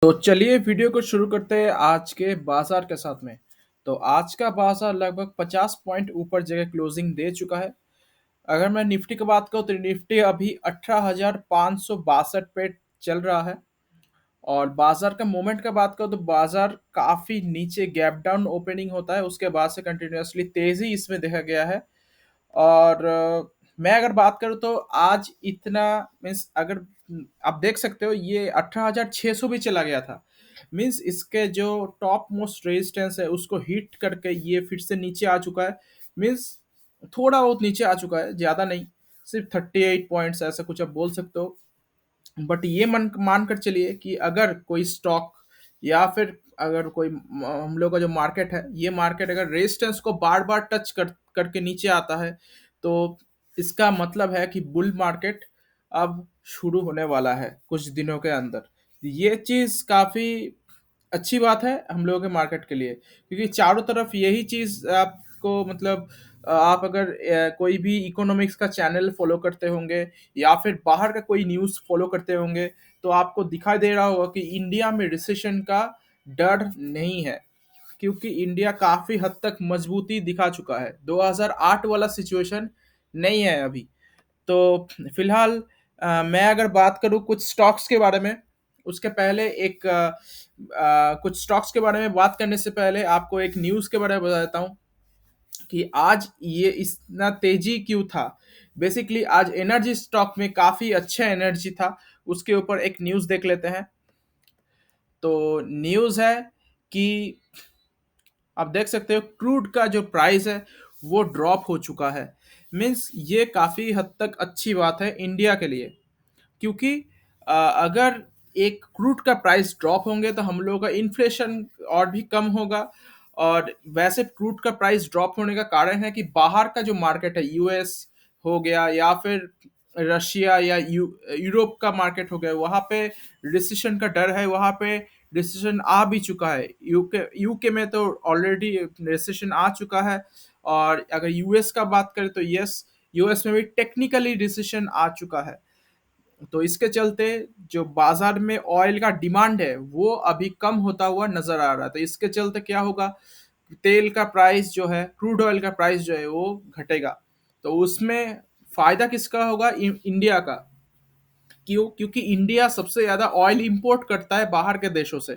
तो चलिए वीडियो को शुरू करते हैं आज के बाजार के साथ में। तो आज का बाजार लगभग 50 पॉइंट ऊपर जगह क्लोजिंग दे चुका है। अगर मैं निफ्टी की बात करूँ तो निफ्टी अभी 18,562 पे चल रहा है। और बाजार का मूवमेंट का बात करूँ तो बाजार काफी नीचे गैप डाउन ओपनिंग होता है, उसके बाद से कंटिन्यूअसली तेजी इसमें देखा गया है। और मैं अगर बात करूँ तो आज इतना मीन्स अगर आप देख सकते हो ये 18,600 भी चला गया था। मीन्स इसके जो टॉप मोस्ट रेजिस्टेंस है उसको हिट करके ये फिर से नीचे आ चुका है। मीन्स थोड़ा बहुत नीचे आ चुका है, ज़्यादा नहीं, सिर्फ 38 पॉइंट्स ऐसा कुछ आप बोल सकते हो। बट ये मन मान कर चलिए कि अगर कोई स्टॉक या फिर अगर कोई हम लोग का जो मार्केट है, ये मार्केट अगर रेजिस्टेंस को बार बार टच करके नीचे आता है तो इसका मतलब है कि बुल मार्केट अब शुरू होने वाला है कुछ दिनों के अंदर। ये चीज़ काफ़ी अच्छी बात है हम लोगों के मार्केट के लिए, क्योंकि चारों तरफ यही चीज़ आपको मतलब आप अगर कोई भी इकोनॉमिक्स का चैनल फॉलो करते होंगे या फिर बाहर का कोई न्यूज़ फॉलो करते होंगे तो आपको दिखाई दे रहा होगा कि इंडिया में रिसेशन का डर नहीं है, क्योंकि इंडिया काफ़ी हद तक मजबूती दिखा चुका है। 2008 वाला सिचुएशन नहीं है अभी। तो फिलहाल मैं अगर बात करूँ कुछ स्टॉक्स के बारे में, उसके पहले कुछ स्टॉक्स के बारे में बात करने से पहले आपको एक न्यूज़ के बारे में बता देता हूँ कि आज ये इतना तेजी क्यों था। बेसिकली आज एनर्जी स्टॉक में काफ़ी अच्छा एनर्जी था, उसके ऊपर एक न्यूज़ देख लेते हैं। तो न्यूज़ है कि आप देख सकते हो क्रूड का जो प्राइस है वो ड्रॉप हो चुका है। मीन्स ये काफ़ी हद तक अच्छी बात है इंडिया के लिए, क्योंकि अगर एक क्रूड का प्राइस ड्रॉप होंगे तो हम लोगों का इन्फ्लेशन और भी कम होगा। और वैसे क्रूड का प्राइस ड्रॉप होने का कारण है कि बाहर का जो मार्केट है, यूएस हो गया या फिर रशिया या यूरोप का मार्केट हो गया, वहाँ पे रिसेशन का डर है, वहाँ पे रिसेशन आ भी चुका है। यूके में तो ऑलरेडी रिसेशन आ चुका है। और अगर यूएस का बात करें तो यस, यूएस में भी टेक्निकली रिसेशन आ चुका है। तो इसके चलते जो बाजार में ऑयल का डिमांड है वो अभी कम होता हुआ नजर आ रहा है। तो इसके चलते क्या होगा, तेल का प्राइस जो है, क्रूड ऑयल का प्राइस जो है वो घटेगा। तो उसमें फायदा किसका होगा, इंडिया का। क्यों? क्योंकि इंडिया सबसे ज्यादा ऑयल इंपोर्ट करता है बाहर के देशों से।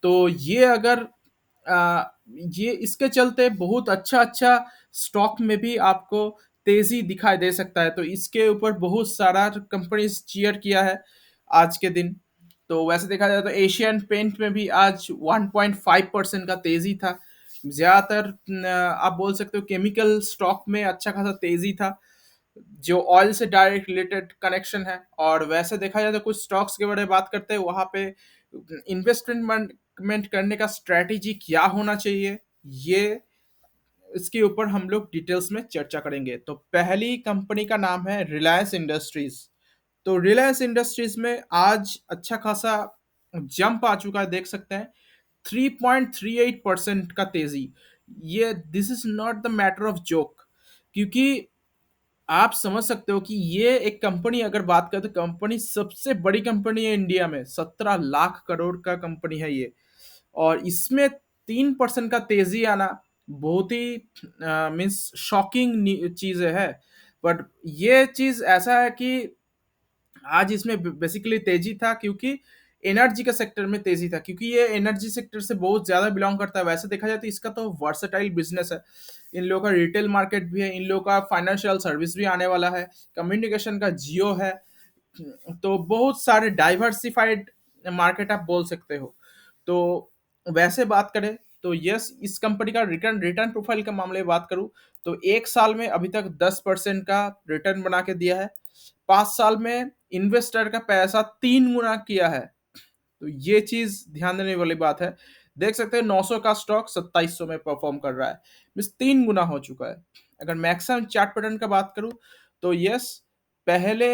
तो ये अगर आ, ये इसके चलते बहुत अच्छा अच्छा स्टॉक में भी आपको तेजी दिखाई दे सकता है। तो इसके ऊपर बहुत सारा कंपनीज चीयर किया है आज के दिन। तो वैसे देखा जाए तो एशियन पेंट में भी आज 1.5% का तेजी था। ज्यादातर आप बोल सकते हो केमिकल स्टॉक में अच्छा खासा तेजी था, जो ऑयल से डायरेक्ट रिलेटेड कनेक्शन है। और वैसे देखा जाए तो कुछ स्टॉक्स के बारे में बात करते हैं, वहां पे इन्वेस्टमेंट करने का स्ट्रेटेजी क्या होना चाहिए, ये इसके ऊपर हम लोग डिटेल्स में चर्चा करेंगे। तो पहली कंपनी का नाम है रिलायंस इंडस्ट्रीज। तो रिलायंस इंडस्ट्रीज में आज अच्छा खासा जंप आ चुका है, देख सकते हैं 3.38% का तेजी। ये this is not the matter of joke, क्योंकि आप समझ सकते हो कि ये एक कंपनी अगर बात करें तो कंपनी सबसे बड़ी कंपनी है इंडिया में, 17 लाख करोड़ का कंपनी है ये। और इसमें 3% का तेजी आना बहुत ही मीन्स शॉकिंग चीज है। बट ये चीज ऐसा है कि आज इसमें बेसिकली तेजी था क्योंकि एनर्जी के सेक्टर में तेजी था, क्योंकि ये एनर्जी सेक्टर से बहुत ज्यादा बिलोंग करता है। वैसे देखा जाए तो इसका तो वर्सेटाइल बिजनेस है, इन लोगों का रिटेल मार्केट भी है, इन लोगों का फाइनेंशियल सर्विस भी आने वाला है, कम्युनिकेशन का जियो है। तो बहुत सारे डाइवर्सिफाइड मार्केट आप बोल सकते हो। तो वैसे बात करें तो यस, इस कंपनी का रिटर्न रिटर्न प्रोफाइल के मामले में बात करूं तो एक साल में अभी तक 10% का रिटर्न बना के दिया है। 5 साल में इन्वेस्टर का पैसा 3 गुना किया है। तो ये चीज ध्यान देने वाली बात है। देख सकते हैं 900 का स्टॉक 2700 में परफॉर्म कर रहा है, मीन्स 3 गुना हो चुका है। अगर मैक्सिमम चार्ट पैटर्न का बात करूं तो यस, पहले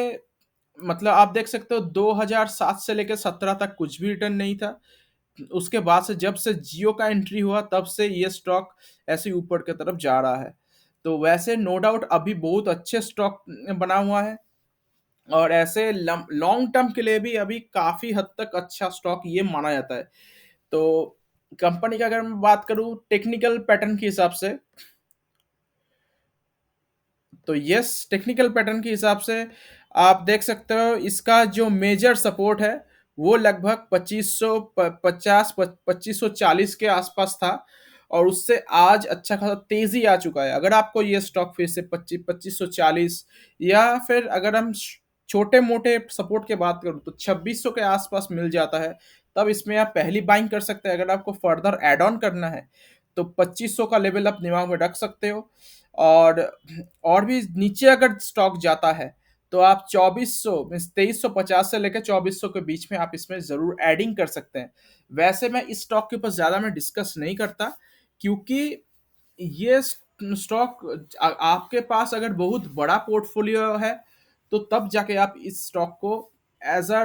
मतलब आप देख सकते हो 2007 से लेकर 17 तक कुछ भी रिटर्न नहीं था। उसके बाद से जब से जियो का एंट्री हुआ तब से ये स्टॉक ऐसे ऊपर की तरफ जा रहा है। तो वैसे नो डाउट अभी बहुत अच्छे स्टॉक बना हुआ है। और ऐसे लॉन्ग टर्म के लिए भी अभी काफ़ी हद तक अच्छा स्टॉक ये माना जाता है। तो कंपनी का अगर मैं बात करूँ टेक्निकल पैटर्न के हिसाब से, तो यस, टेक्निकल पैटर्न के हिसाब से आप देख सकते हो इसका जो मेजर सपोर्ट है वो लगभग 2540 के आसपास था, और उससे आज अच्छा खासा तेजी आ चुका है। अगर आपको ये स्टॉक फिर से 2540, या फिर अगर हम छोटे मोटे सपोर्ट की बात करूँ तो 2600 के आसपास मिल जाता है, तब इसमें आप पहली बाइंग कर सकते हैं। अगर आपको फर्दर एड ऑन करना है तो 2500 का लेवल आप दिमाग में रख सकते हो। और भी नीचे अगर स्टॉक जाता है तो आप 2400 मीन्स 2350 से लेकर 2400 के बीच में आप इसमें जरूर एडिंग कर सकते हैं। वैसे मैं इस स्टॉक के ऊपर ज्यादा मैं डिस्कस नहीं करता, क्योंकि ये स्टॉक आपके पास अगर बहुत बड़ा पोर्टफोलियो है तो तब जाके आप इस स्टॉक को as a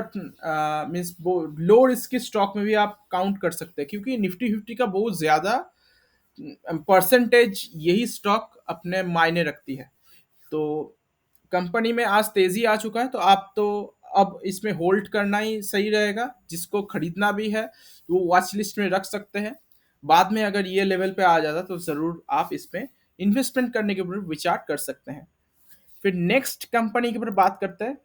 means low risk के स्टॉक में भी आप काउंट कर सकते हैं, क्योंकि निफ्टी फिफ्टी का बहुत ज्यादा परसेंटेज यही स्टॉक अपने मायने रखती है। तो कंपनी में आज तेजी आ चुका है, तो आप तो अब इसमें होल्ड करना ही सही रहेगा। जिसको खरीदना भी है वो वॉच लिस्ट में रख सकते हैं। बाद में अगर ये लेवल पे आ जाता तो जरूर आप इसमें इन्वेस्टमेंट करने के ऊपर विचार कर सकते हैं। फिर नेक्स्ट कंपनी के ऊपर बात करते हैं।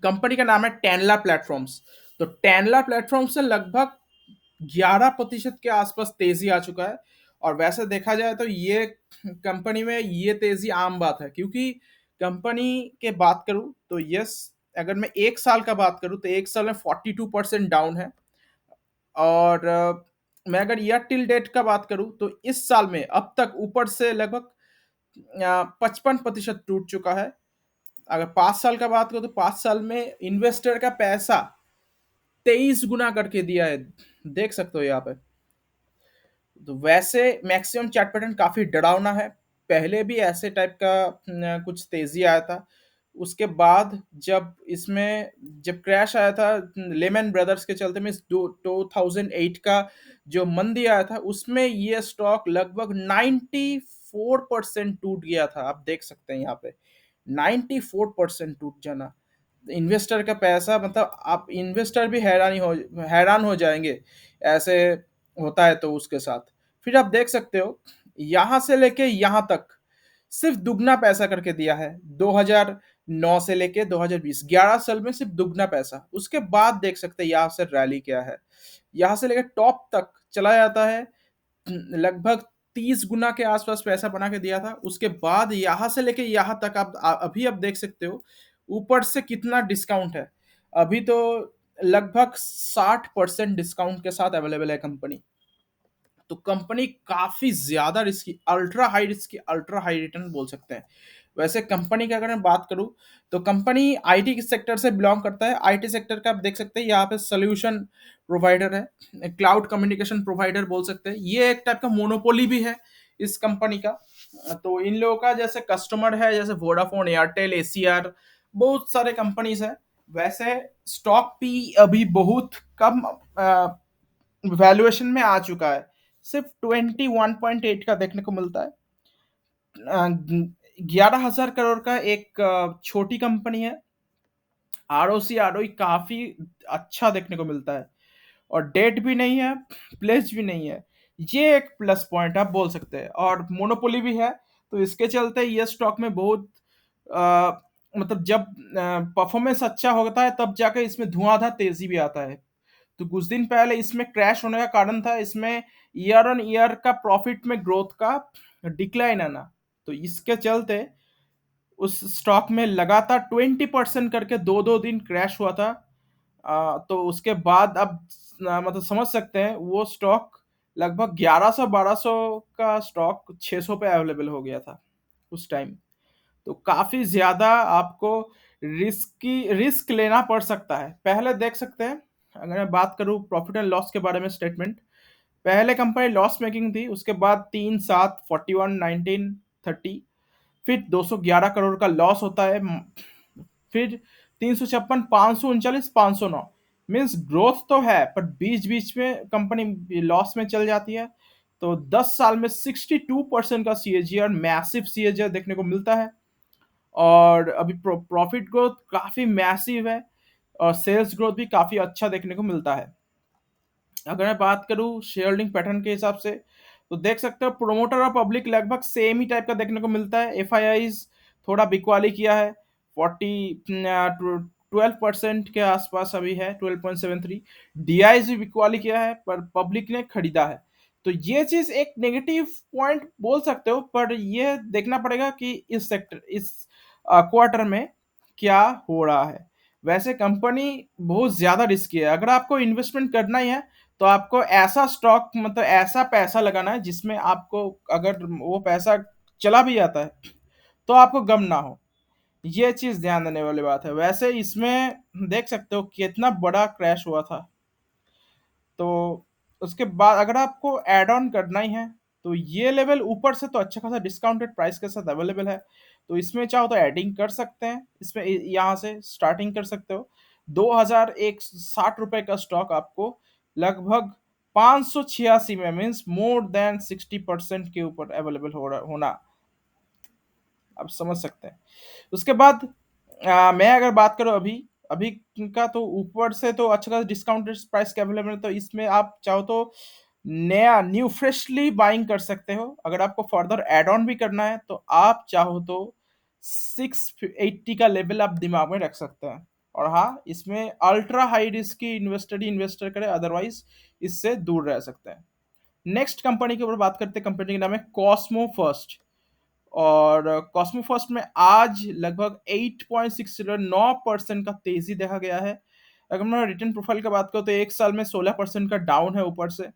कंपनी का नाम है टेनला प्लेटफॉर्म्स। तो टेनला प्लेटफॉर्म से लगभग 11% के आसपास तेजी आ चुका है। और वैसे देखा जाए तो ये कंपनी में ये तेजी आम बात है, क्योंकि कंपनी के बात करूं तो यस, अगर मैं एक साल का बात करूं तो एक साल में 42% डाउन है। और मैं अगर ईयर टिल डेट का बात करूं तो इस साल में अब तक ऊपर से लगभग 55% टूट चुका है। अगर 5 साल का बात करूं तो 5 साल में इन्वेस्टर का पैसा 23 गुना करके दिया है, देख सकते हो यहाँ पे। तो वैसे मैक्सिमम चार्ट पैटर्न काफी डरावना है। पहले भी ऐसे टाइप का कुछ तेजी आया था। उसके बाद जब क्रैश आया था लेमन ब्रदर्स के चलते में 2008 का जो मंदी आया था, उसमें ये स्टॉक लगभग 94% टूट गया था। आप देख सकते हैं यहाँ पे 94% टूट जाना। इन्वेस्टर का पैसा, मतलब आप इन्वेस्टर भी हैरान हो जाएंगे ऐसे होता है तो उसके साथ। फिर आप देख सकते हो यहां से लेके यहां तक सिर्फ दुगना पैसा करके दिया है। 2009 से लेके 2020 11 साल में सिर्फ दुगना पैसा। उसके बाद देख सकते हैं यहाँ से रैली क्या है। यहाँ से लेके टॉप तक चला जाता है, लगभग 30 गुना के आसपास पैसा बना के दिया था। उसके बाद यहां से लेके यहां तक आप अभी आप देख सकते हो ऊपर से कितना डिस्काउंट है। अभी तो लगभग 60% डिस्काउंट के साथ अवेलेबल है कंपनी। तो कंपनी काफी ज्यादा risky, ultra high risky, ultra high return बोल सकते हैं। वैसे कंपनी की अगर मैं बात करूं तो कंपनी आईटी के सेक्टर से बिलोंग करता है। आईटी सेक्टर का आप देख सकते हैं यहाँ पे सोल्यूशन प्रोवाइडर है, क्लाउड कम्युनिकेशन प्रोवाइडर बोल सकते हैं। ये एक टाइप का मोनोपोली भी है इस कंपनी का। तो इन लोगों का जैसे कस्टमर है जैसे वोडाफोन, एयरटेल, एसीआर, बहुत सारे कंपनीज है। वैसे स्टॉक भी अभी बहुत कम वैल्यूएशन में आ चुका है, सिर्फ 21.8 का देखने को मिलता है। 11,000 करोड़ का एक छोटी कंपनी है। आरओसी आरओई काफी अच्छा देखने को मिलता है, और डेट भी नहीं है, प्लेस भी नहीं है। ये एक प्लस पॉइंट आप बोल सकते हैं। और मोनोपोली भी है, तो इसके चलते ये स्टॉक में बहुत अ, मतलब जब परफॉर्मेंस अच्छा होता है तब जाकर इसमें धुआंधार तेजी भी आता है। तो कुछ दिन पहले इसमें क्रैश होने का कारण था इसमें ईयर ऑन ईयर का प्रॉफिट में ग्रोथ का डिक्लाइन आना। तो इसके चलते उस स्टॉक में लगातार 20% करके दो दो दिन क्रैश हुआ था। तो उसके बाद अब मतलब समझ सकते हैं वो स्टॉक लगभग 1100-1200 का स्टॉक 600 पे अवेलेबल हो गया था उस टाइम। तो काफी ज्यादा आपको रिस्क लेना पड़ सकता है। पहले देख सकते हैं, अगर मैं बात करूं प्रॉफिट एंड लॉस के बारे में स्टेटमेंट, पहले कंपनी लॉस मेकिंग थी, उसके बाद 3, 7, 41, 19, 30, फिर 211 करोड़ का लॉस होता है, फिर 356, 539, 509। मीन्स ग्रोथ तो है पर बीच बीच में कंपनी लॉस में चल जाती है। तो 10 साल में 62% का सीएजीआर, मैसिव सीएजीआर देखने को मिलता है। और अभी प्रॉफिट ग्रोथ काफ़ी मैसिव है और सेल्स ग्रोथ भी काफ़ी अच्छा देखने को मिलता है। अगर मैं बात करूँ शेयर होल्डिंग पैटर्न के हिसाब से, तो देख सकते हो प्रोमोटर और पब्लिक लगभग सेम ही टाइप का देखने को मिलता है। एफआईआईज थोड़ा बिकवाली किया है, 12% के आसपास अभी है, 12.73। डीआईज भी बिकवाली किया है पर पब्लिक ने खरीदा है। तो ये चीज एक नेगेटिव पॉइंट बोल सकते हो, पर ये देखना पड़ेगा कि इस क्वार्टर में क्या हो रहा है। वैसे कंपनी बहुत ज्यादा रिस्की है। अगर आपको इन्वेस्टमेंट करना ही है तो आपको ऐसा स्टॉक मतलब ऐसा पैसा लगाना है जिसमें आपको अगर वो पैसा चला भी जाता है तो आपको गम ना हो। ये चीज ध्यान देने वाली बात है। वैसे इसमें देख सकते हो कितना बड़ा क्रैश हुआ था। तो उसके बाद अगर आपको ऐड ऑन करना ही है तो ये लेवल ऊपर से तो अच्छा खासा डिस्काउंटेड प्राइस के साथ अवेलेबल है। तो इसमें चाहो तो एडिंग कर सकते हैं, इसमें यहाँ से स्टार्टिंग कर सकते हो। 2160 रुपए का स्टॉक आपको लगभग 586 में मीन्स मोर देन 60% के ऊपर अवेलेबल हो रहा होना आप समझ सकते हैं। उसके बाद मैं अगर बात करूं अभी अभी का, तो ऊपर से तो अच्छा खासा डिस्काउंटेड प्राइस के अवेलेबल है। तो इसमें आप चाहो तो नया न्यू फ्रेशली बाइंग कर सकते हो। अगर आपको फर्दर एड ऑन भी करना है तो आप चाहो तो 680 का लेवल आप दिमाग में रख सकते हैं। और हाँ, इसमें अल्ट्रा हाई रिस्क की इन्वेस्टर ही इन्वेस्टर करे, अदरवाइज इससे दूर रह सकते हैं। नेक्स्ट कंपनी के ऊपर बात करते हैं। कंपनी का नाम है कॉस्मो फर्स्ट। और कॉस्मो फर्स्ट में आज लगभग 8.609% का तेजी देखा गया है। अगर मैं रिटर्न प्रोफाइल की बात करूँ तो एक साल में 16% का डाउन है ऊपर से,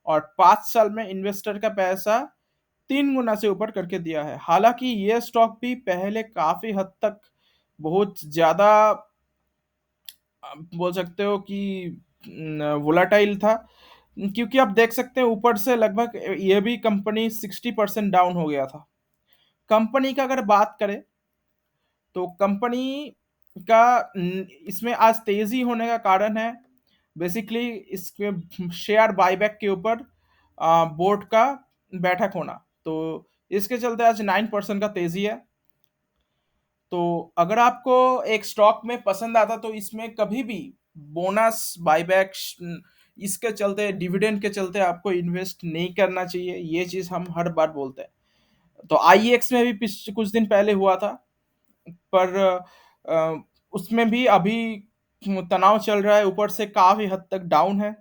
और 5 साल में इन्वेस्टर का पैसा 3 गुना से ऊपर करके दिया है। हालांकि ये स्टॉक भी पहले काफी हद तक बहुत ज्यादा बोल सकते हो कि वोलाटाइल था, क्योंकि आप देख सकते हैं ऊपर से लगभग ये भी कंपनी 60% डाउन हो गया था। कंपनी का अगर बात करें तो कंपनी का इसमें आज तेजी होने का कारण है बेसिकली इसके शेयर बायबैक के ऊपर बोर्ड का बैठक होना। तो इसके चलते आज 9% का तेजी है। तो अगर आपको एक स्टॉक में पसंद आता तो इसमें कभी भी बोनस बायबैक इसके चलते डिविडेंड के चलते आपको इन्वेस्ट नहीं करना चाहिए। ये चीज हम हर बार बोलते हैं। तो आईएक्स में भी कुछ दिन पहले हुआ था, पर उसमें भी अभी तनाव चल रहा है, ऊपर से काफी हद तक डाउन है।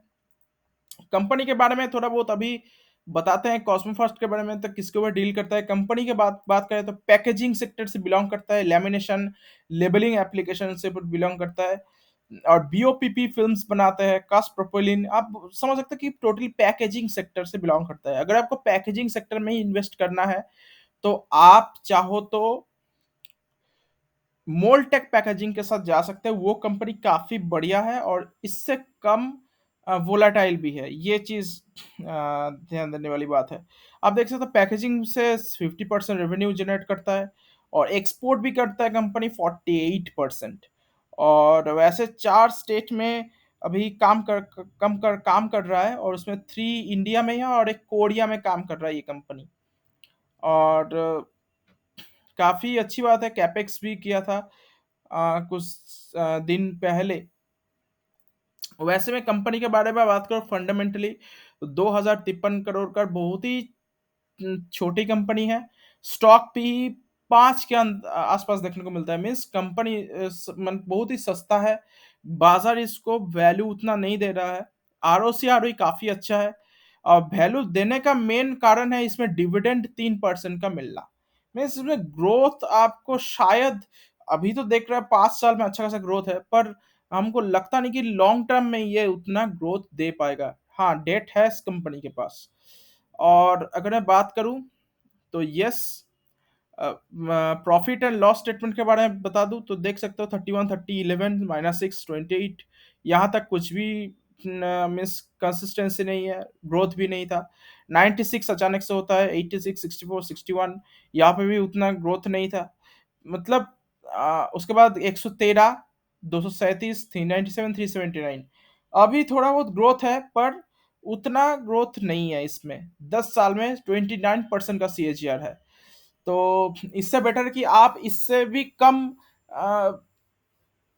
कंपनी के बारे में थोड़ा बहुत अभी बताते हैं। कॉस्मो फर्स्ट के बारे में तो किसके ऊपर डील करता है। कंपनी के बात बात करें तो पैकेजिंग सेक्टर से बिलोंग करता है, लेमिनेशन लेबलिंग एप्लीकेशन से बिलोंग करता है, और बीओपीपी फिल्म्स बनाते हैं, कास्ट प्रोपेलिन। आप समझ सकते हैं कि टोटली पैकेजिंग सेक्टर से बिलोंग करता है। अगर आपको पैकेजिंग सेक्टर में ही इन्वेस्ट करना है तो आप चाहो तो मोलटेक पैकेजिंग के साथ जा सकते हैं। वो कंपनी काफी बढ़िया है और इससे कम वोलाटाइल भी है। ये चीज ध्यान देने वाली बात है। आप देख सकते हो पैकेजिंग से 50% रेवेन्यू जनरेट करता है और एक्सपोर्ट भी करता है कंपनी 48%। और वैसे 4 स्टेट में अभी काम कर रहा है, और उसमें 3 इंडिया में है और एक कोरिया में काम कर रहा है ये कंपनी। और काफी अच्छी बात है, कैपेक्स भी किया था कुछ दिन पहले। वैसे में कंपनी के बारे में बात करो फंडामेंटली, 2053 करोड़ का बहुत ही छोटी कंपनी है। स्टॉक भी 5 के आसपास देखने को मिलता है। मीन्स कंपनी बहुत ही सस्ता है, बाजार इसको वैल्यू उतना नहीं दे रहा है। आरओसी आरओई काफी अच्छा है, और वैल्यू देने का मेन कारण है इसमें डिविडेंड 3% का मिलना। मीन्स इसमें ग्रोथ आपको शायद अभी तो देख रहा है 5 साल में अच्छा खासा ग्रोथ है, पर हमको लगता नहीं कि लॉन्ग टर्म में ये उतना ग्रोथ दे पाएगा। हाँ, डेट है इस कंपनी के पास। और अगर मैं बात करूं तो yes, profit and loss statement के बारे में बता दूं तो देख सकते हो 31, 30, 11, -6, 28, यहाँ तक कुछ भी मिस कंसिस्टेंसी नहीं है, ग्रोथ भी नहीं था। 96 अचानक से होता है, 86, 64, 61, यहाँ पे भी उतना ग्रोथ नहीं था। मतलब उसके बाद 113, 237, 397, 379, अभी थोड़ा बहुत ग्रोथ है पर उतना ग्रोथ नहीं है इसमें। 10 साल में 29% का CAGR है। तो इससे बेटर कि आप इससे भी कम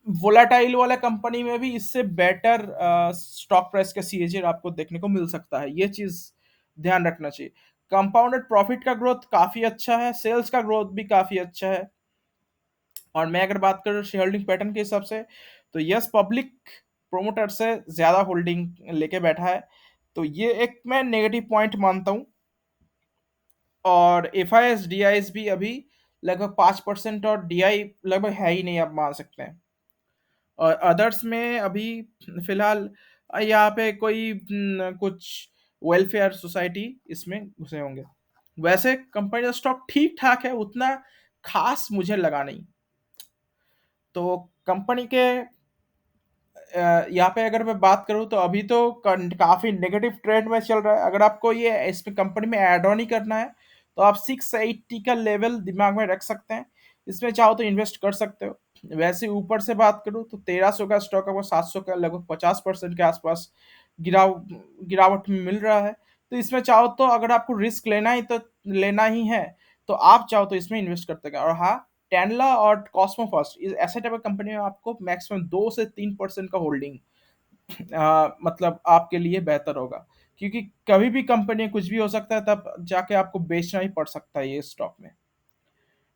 वोलाटाइल वाला कंपनी में भी इससे बेटर स्टॉक प्राइस का सीएजी आपको देखने को मिल सकता है। ये चीज ध्यान रखना चाहिए। कंपाउंडेड प्रॉफिट का ग्रोथ काफी अच्छा है, सेल्स का ग्रोथ भी काफी अच्छा है। और मैं अगर बात करूँ शेयर होल्डिंग पैटर्न के हिसाब से, तो यस पब्लिक प्रोमोटर से ज्यादा होल्डिंग लेके बैठा है, तो ये एक मैं नेगेटिव पॉइंट मानता हूँ। और F I S D I S भी अभी लगभग 5% और डी आई लगभग है ही नहीं, आप मान सकते हैं। और अदर्स में अभी फिलहाल यहाँ पे कोई कुछ वेलफेयर सोसाइटी इसमें घुसे होंगे। वैसे कंपनी का स्टॉक ठीक ठाक है, उतना खास मुझे लगा नहीं। तो कंपनी के यहाँ पे अगर मैं बात करूँ तो अभी तो काफी नेगेटिव ट्रेंड में चल रहा है। अगर आपको ये इसमें कंपनी में ऐड ऑन ही करना है तो आप 680 का लेवल दिमाग में रख सकते हैं, इसमें चाहो तो इन्वेस्ट कर सकते हो। वैसे ऊपर से बात करूँ तो 1300 का स्टॉक आपको 700 का लगभग 50% के आसपास गिरावट में मिल रहा है। तो इसमें चाहो तो अगर आपको रिस्क लेना ही है तो आप चाहो तो इसमें इन्वेस्ट करते हैं। और हाँ, टेनला और कॉस्मो फर्स्ट इस ऐसे टाइप की कंपनी में आपको मैक्सिमम 2 से 3% का होल्डिंग मतलब आपके लिए बेहतर होगा, क्योंकि कभी भी कंपनी कुछ भी हो सकता है, तब जाके आपको बेचना ही पड़ सकता है ये स्टॉक में।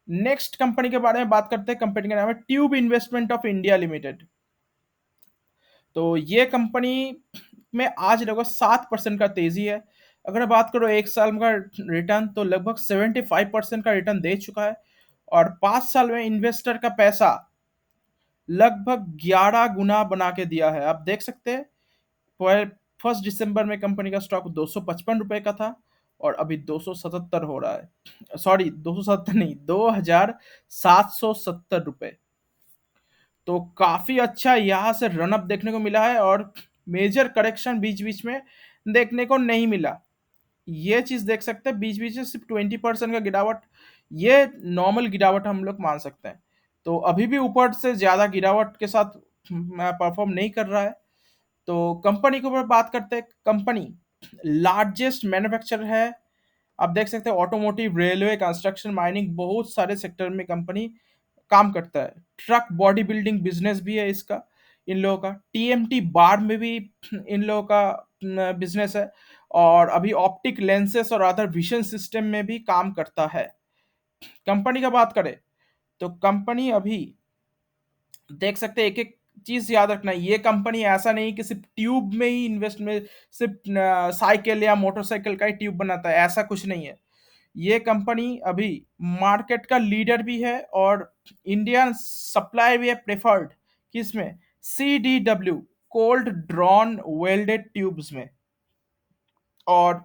नेक्स्ट कंपनी के बारे में बात करते हैं। कंपनी का नाम है tube investment of India limited. तो ये कंपनी में आज लगभग 7% का तेजी है। अगर बात करो एक साल का रिटर्न, तो लगभग 75% का रिटर्न दे चुका है। और 5 साल में इन्वेस्टर का पैसा लगभग 11 गुना बना के दिया है। आप देख सकते हैं, 1 दिसंबर में कंपनी का स्टॉक ₹255 का था और अभी 277 हो रहा है। सॉरी, 277 नहीं, ₹2,770। तो काफी अच्छा यहाँ से रनअप देखने को मिला है और मेजर करेक्शन बीच बीच में देखने को नहीं मिला। ये चीज देख सकते हैं, बीच बीच में सिर्फ 20% का गिरावट, ये नॉर्मल गिरावट हम लोग मान सकते हैं। तो अभी भी ऊपर से ज्यादा गिरावट के साथ परफॉर्म नहीं कर रहा है। तो कंपनी के ऊपर बात करते हैं। कंपनी लार्जेस्ट मैन्युफैक्चरर है। आप देख सकते हैं ऑटोमोटिव, रेलवे, कंस्ट्रक्शन, माइनिंग, बहुत सारे सेक्टर में कंपनी काम करता है। ट्रक बॉडी बिल्डिंग बिजनेस भी है इसका, इन लोगों का। टीएमटी बार में भी इन लोगों का बिजनेस है। और अभी ऑप्टिक लेंसेस और अदर विजन सिस्टम में भी काम करता है। कंपनी का बात करें तो कंपनी अभी देख सकते हैं, एक एक चीज याद रखना है, ये कंपनी ऐसा नहीं कि सिर्फ ट्यूब में ही इन्वेस्ट में सिर्फ साइकिल या मोटरसाइकिल का ही ट्यूब बनाता है, ऐसा कुछ नहीं है। ये कंपनी अभी मार्केट का लीडर भी है और इंडियन सप्लाई भी है प्रेफर्ड किसमें, CDW, cold drawn welded tubes में। और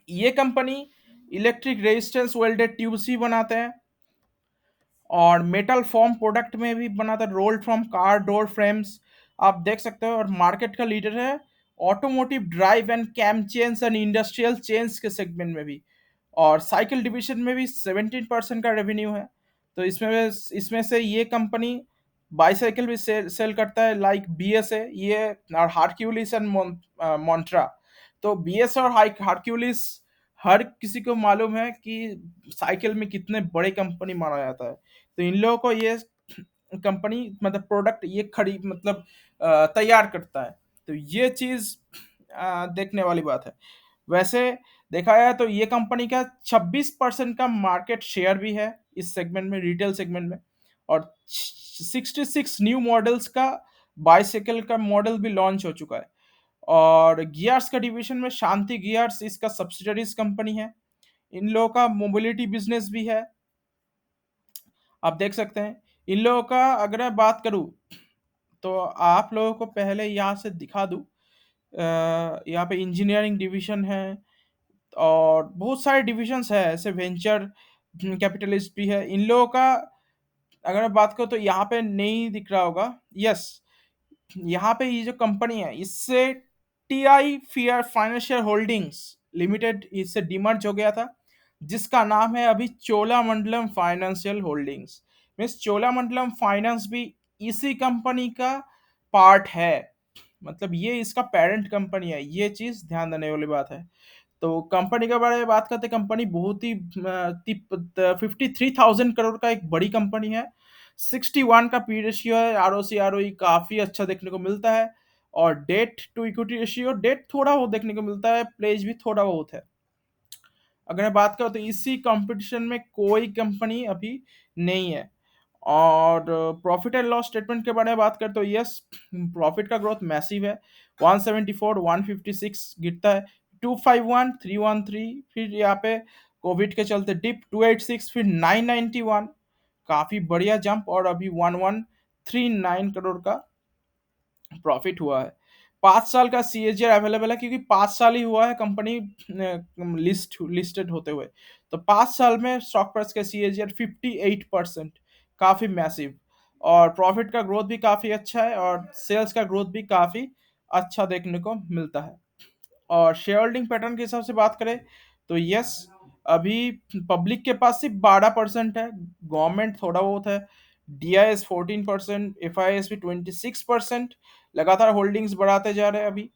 ये company electric resistance welded tubes भी बनाते हैं और मेटल फॉर्म प्रोडक्ट में भी बनाता है, rolled from car door frames. आप देख सकते हो। और मार्केट का लीडर है automotive drive and cam chains and industrial chains के सेगमेंट में भी। और साइकिल डिवीजन में भी 17% का रेवेन्यू है। तो इसमें से ये कंपनी बाईसाइकिल भी सेल करता है, लाइक BSA ये, और हार्क्यूलिस एंड मोन्ट्रा। तो BS और हार्क्यूलिस हर किसी को मालूम है कि साइकिल में कितने बड़े कंपनी माना जाता है। तो इन लोगों को ये कंपनी मतलब प्रोडक्ट ये खड़ी मतलब तैयार करता है। तो ये चीज देखने वाली बात है। वैसे देखा जाए तो ये कंपनी का 26% का मार्केट शेयर भी है इस सेगमेंट में, रिटेल सेगमेंट में। और 66 न्यू मॉडल्स का बाइसाइकिल का मॉडल भी लॉन्च हो चुका है। और गियर्स का डिवीजन में शांति गियर्स इसका सब्सिडरीज कंपनी है। इन लोगों का मोबिलिटी बिजनेस भी है, आप देख सकते हैं। इन लोगों का अगर मैं बात करूं तो आप लोगों को पहले यहाँ से दिखा दूं। यहाँ पे इंजीनियरिंग डिवीजन है और बहुत सारे डिविजन्स है, ऐसे वेंचर कैपिटलिस्ट भी है इन लोगों का। अगर मैं बात करूँ तो यहाँ पे नहीं दिख रहा होगा, यस, यहाँ पे ये जो कंपनी है इससे TI fear financial holdings limited इससे डिमर्ज हो गया था, जिसका नाम है अभी Cholamandalam financial holdings. Means Cholamandalam finance भी इसी कंपनी का पार्ट है, मतलब ये इसका पेरेंट कंपनी है। ये चीज ध्यान देने वाली बात है। तो कंपनी के बारे में बात करते हैं, कंपनी बहुत ही 53,000 करोड़ का एक बड़ी कंपनी है। 61 का पी रेशियो है, आरओसी आरओई काफी अच्छा देखने को मिलता है। और debt to equity ratio, debt थोड़ा बहुत देखने को मिलता है, प्लेज भी थोड़ा बहुत है। अगर मैं बात करूँ तो इसी कंपटीशन में कोई कंपनी अभी नहीं है। और प्रॉफिट एंड लॉस स्टेटमेंट के बारे में बात करें तो यस, प्रॉफिट का ग्रोथ मैसिव है। 174, 156 गिरता है, 251, 313, फिर यहाँ पे कोविड के चलते डिप 286, फिर 991, काफी बढ़िया जंप, और अभी 1139 करोड़ का प्रॉफिट हुआ है। 5 साल का सीएजीआर अवेलेबल है, क्योंकि 5 साल ही हुआ है कंपनी लिस्टेड होते हुए। तो 5 साल में स्टॉक प्राइस का सीएजीआर 58%, काफी मैसिव। और प्रॉफिट का ग्रोथ भी काफी अच्छा है, और सेल्स का ग्रोथ भी काफी अच्छा देखने को मिलता है। और शेयर होल्डिंग पैटर्न के हिसाब से बात करें तो यस, अभी पब्लिक के पास सिर्फ 12% है, गवर्नमेंट थोड़ा बहुत है, डीआईएस 14%, एफआईएस भी 26%, लगातार होल्डिंग्स बढ़ाते जा रहे हैं अभी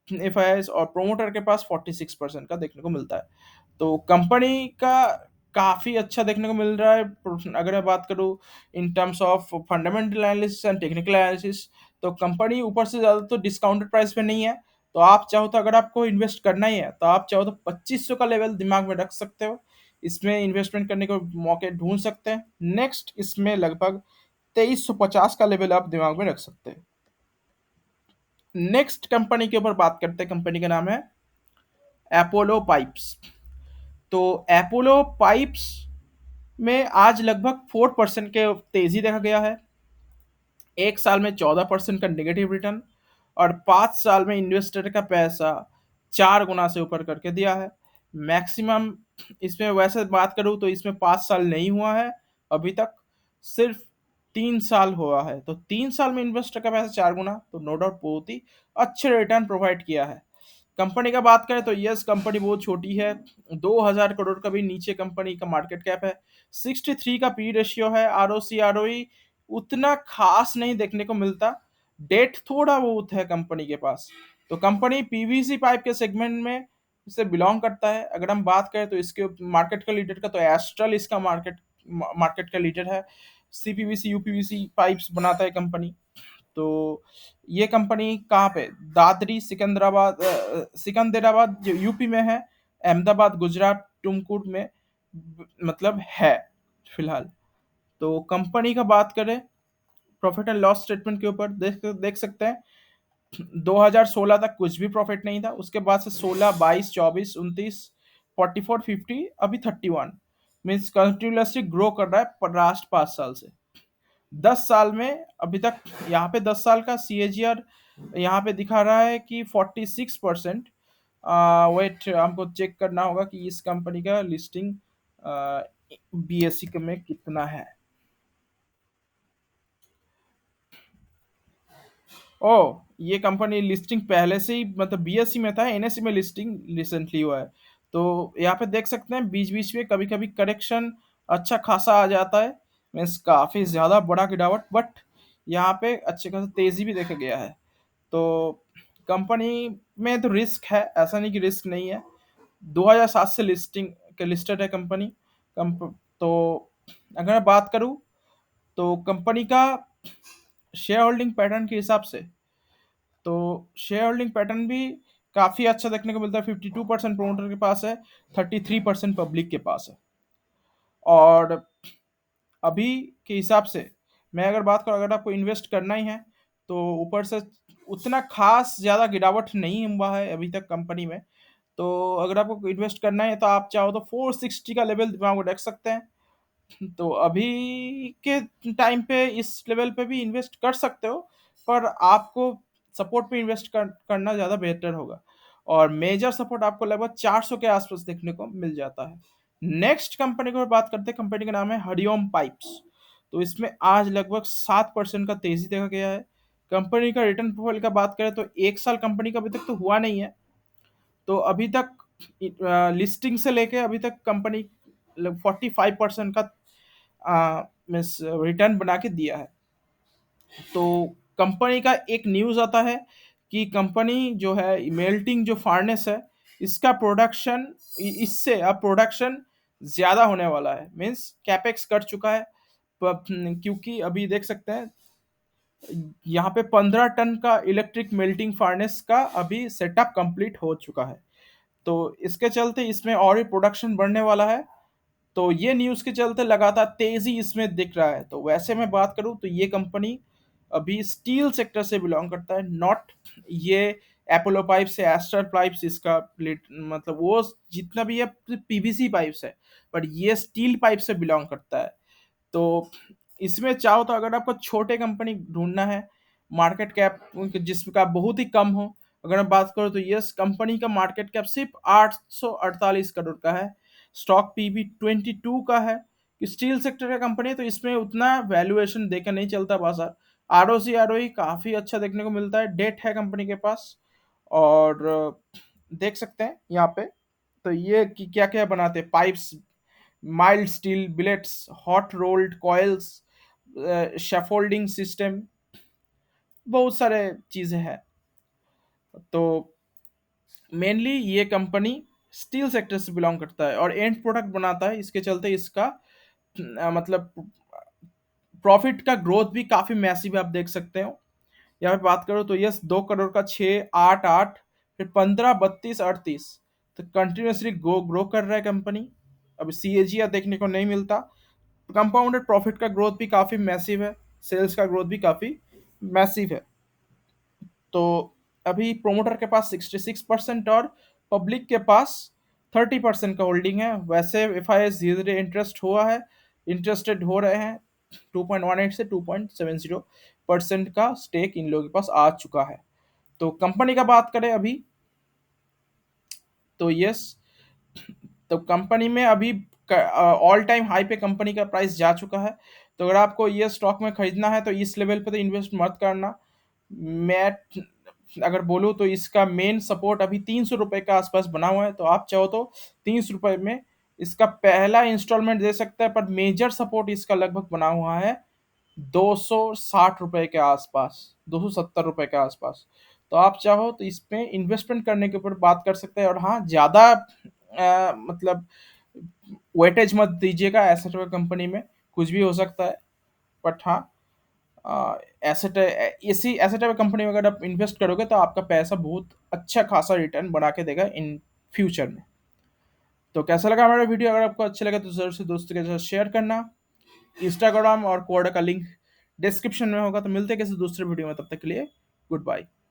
एफआईएस, और प्रोमोटर के पास 46% का देखने को मिलता है। तो कंपनी का काफी अच्छा देखने को मिल रहा है। अगर मैं बात करूँ in terms of fundamental analysis and technical analysis, तो कंपनी ऊपर से ज्यादा तो डिस्काउंटेड प्राइस पे नहीं है। तो आप चाहो तो, अगर आपको इन्वेस्ट करना ही है तो आप चाहो तो 2500 का लेवल दिमाग में रख सकते हो, इसमें इन्वेस्टमेंट करने को मौके ढूंढ सकते हैं। नेक्स्ट इसमें लगभग 2350 का लेवल आप दिमाग में रख सकते हैं। नेक्स्ट कंपनी के ऊपर बात करते हैं, कंपनी का नाम है अपोलो पाइप्स। तो अपोलो पाइप्स में आज लगभग 4% के तेजी देखा गया है। एक साल में 14% का नेगेटिव रिटर्न, और 5 साल में इन्वेस्टर का पैसा 4 गुना से ऊपर करके दिया है। मैक्सिमम इसमें वैसे बात करूँ तो इसमें 5 साल नहीं हुआ है अभी तक, सिर्फ 3 साल हुआ है। तो 3 साल में इन्वेस्टर का पैसा 4 गुना, तो नो डाउट बहुत ही अच्छे रिटर्न प्रोवाइड किया है। कंपनी का बात करें तो यस, कंपनी बहुत छोटी है, 2000 करोड़ का भी नीचे कंपनी का मार्केट कैप है। 63 का पी रेशियो है, आरओसी आरओई उतना खास नहीं देखने को मिलता, डेट थोड़ा बहुत है कंपनी के पास। तो कंपनी पीवीसी पाइप के सेगमेंट में से बिलोंग करता है। अगर हम बात करें तो इसके मार्केट का लीडर का, तो एस्ट्रल इसका मार्केट का लीडर है। सीपीवीसी यूपीवीसी पाइप्स बनाता है कंपनी। तो ये कंपनी कहाँ पे, दादरी सिकंदराबाद जो यूपी में है, अहमदाबाद गुजरात टुमकुर में मतलब है फिलहाल। तो कंपनी का बात करें प्रॉफिट एंड लॉस स्टेटमेंट के ऊपर, देख देख सकते हैं 2016 तक कुछ भी प्रॉफिट नहीं था, उसके बाद से 16, 22, 24, 29, 44, 50, अभी 31, मीन्स कंटिन्यूसली ग्रो कर रहा है लास्ट 5 साल से। 10 साल में अभी तक, यहाँ पे 10 साल का सीएजीआर यहाँ पे दिखा रहा है कि 46%। वेट, हमको चेक करना होगा कि इस कंपनी का लिस्टिंग बीएससी में कितना है। ओ, ये कंपनी लिस्टिंग पहले से ही मतलब बीएससी में था, एनएससी में लिस्टिंग रिसेंटली हुआ है। तो यहाँ पे देख सकते हैं बीच बीच में कभी कभी करेक्शन अच्छा खासा आ जाता है, मीन्स काफी ज्यादा बड़ा गिरावट, बट यहाँ पे अच्छे खासा तेजी भी देखा गया है। तो कंपनी में तो रिस्क है, ऐसा नहीं कि रिस्क नहीं है। 2007 से लिस्टिंग के लिस्टेड है कंपनी। तो अगर मैं बात करूँ तो कंपनी का शेयर होल्डिंग पैटर्न के हिसाब से, तो शेयर होल्डिंग पैटर्न भी काफी अच्छा देखने को मिलता है। 52% प्रोमोटर के पास है, 33% पब्लिक के पास है। और अभी के हिसाब से मैं अगर बात करूँ, अगर आपको इन्वेस्ट करना ही है तो ऊपर से उतना खास ज़्यादा गिरावट नहीं हुआ है अभी तक कंपनी में। तो अगर आपको इन्वेस्ट करना है तो आप चाहो तो 460 का लेवल दिमाग में रख सकते हैं। तो अभी के टाइम पे इस लेवल पे भी इन्वेस्ट कर सकते हो, पर आपको सपोर्ट पे इन्वेस्ट करना ज़्यादा बेहतर होगा। और मेजर सपोर्ट आपको लगभग 400 के आसपास देखने को मिल जाता है। नेक्स्ट कंपनी की बात करते हैं, कंपनी का नाम है हरिओम पाइप्स। तो इसमें आज लगभग 7% का तेजी देखा गया है। कंपनी का रिटर्न प्रोफाइल का बात करें तो 1 साल कंपनी का अभी तक तो हुआ नहीं है। तो अभी तक लिस्टिंग से लेके अभी तक कंपनी 45% का मीन्स रिटर्न बना के दिया है। तो कंपनी का एक न्यूज़ आता है कि कंपनी जो है मेल्टिंग जो फार्नेस है इसका प्रोडक्शन इससे अब प्रोडक्शन ज्यादा होने वाला है, मीन्स कैपेक्स कर चुका है। क्योंकि अभी देख सकते हैं यहाँ पे 15 टन का इलेक्ट्रिक मेल्टिंग फार्नेस का अभी सेटअप कंप्लीट हो चुका है। तो इसके चलते इसमें और भी प्रोडक्शन बढ़ने वाला है। तो ये न्यूज़ के चलते लगातार तेजी इसमें दिख रहा है। तो वैसे मैं बात करूं तो ये कंपनी अभी स्टील सेक्टर से बिलोंग करता है, नॉट ये अपोलो पाइप्स है, एस्टर पाइप्स इसका मतलब वो जितना भी है पीवीसी पाइप्स है, पर ये स्टील पाइप से बिलोंग करता है। तो इसमें चाहो तो अगर आपको छोटे कंपनी ढूंढना है, मार्केट कैप जिसका बहुत ही कम हो, अगर मैं बात करूँ तो यस कंपनी का मार्केट कैप सिर्फ 848 करोड़ का है। स्टॉक पीबी 22 का है। स्टील सेक्टर का कंपनी है तो इसमें उतना वैल्यूएशन देकर नहीं चलता बाजार। आरओसी आरओई काफी अच्छा देखने को मिलता है, डेट है कंपनी के पास। और देख सकते हैं यहाँ पे तो ये क्या क्या बनाते हैं, pipes, mild steel billets, hot rolled coils, scaffolding system, बहुत सारे चीजें हैं। तो मेनली ये कंपनी स्टील सेक्टर से बिलोंग करता है और एंड प्रोडक्ट बनाता है, इसके चलते इसका मतलब प्रॉफिट का ग्रोथ भी काफी मैसिव है, आप देख सकते हो। यहाँ पे बात करो तो यस 2 करोड़ का, 6, 8, 8, फिर 15, 32, 38, तो कंटिन्यूसली ग्रो ग्रो कर रहा है कंपनी। अभी सीएजीआर देखने को नहीं मिलता। कंपाउंडेड प्रॉफिट का ग्रोथ भी काफी मैसिव है, सेल्स का ग्रोथ भी काफी मैसिव है। तो अभी प्रोमोटर के पास 66% और पब्लिक के पास 30% का होल्डिंग है। वैसे एफ आई एस धीरे धीरे इंटरेस्टेड हो रहे हैं। 2.18 से 2.70% का स्टेक इन लोगों के पास आ चुका है। तो कंपनी का बात करें अभी तो यस, तो कंपनी में अभी ऑल टाइम हाई पे कंपनी का प्राइस जा चुका है। तो अगर आपको ये स्टॉक में खरीदना है तो इस लेवल पे तो इन्वेस्ट मत करना। मैं अगर बोलूँ तो इसका मेन सपोर्ट अभी 300 रुपये के आसपास बना हुआ है, तो आप चाहो तो 300 रुपये में इसका पहला इंस्टॉलमेंट दे सकता है। पर मेजर सपोर्ट इसका लगभग बना हुआ है 260 रुपये के आसपास, 270 रुपये के आसपास। तो आप चाहो तो इसमें इन्वेस्टमेंट करने के ऊपर बात कर सकते हैं। और हाँ, ज़्यादा मतलब वेटेज मत दीजिएगा एसेट कंपनी में, कुछ भी हो सकता है। बट हाँ, एसेट इसी एसेट कंपनी में अगर आप इन्वेस्ट करोगे तो आपका पैसा बहुत अच्छा खासा रिटर्न बना के देगा इन फ्यूचर में। तो कैसा लगा हमारा वीडियो? अगर आपको अच्छा लगा तो जरूर से दोस्तों के साथ शेयर करना। इंस्टाग्राम और कोड का लिंक डिस्क्रिप्शन में होगा। तो मिलते हैं किसी दूसरे वीडियो में, तब तक के लिए गुड बाय।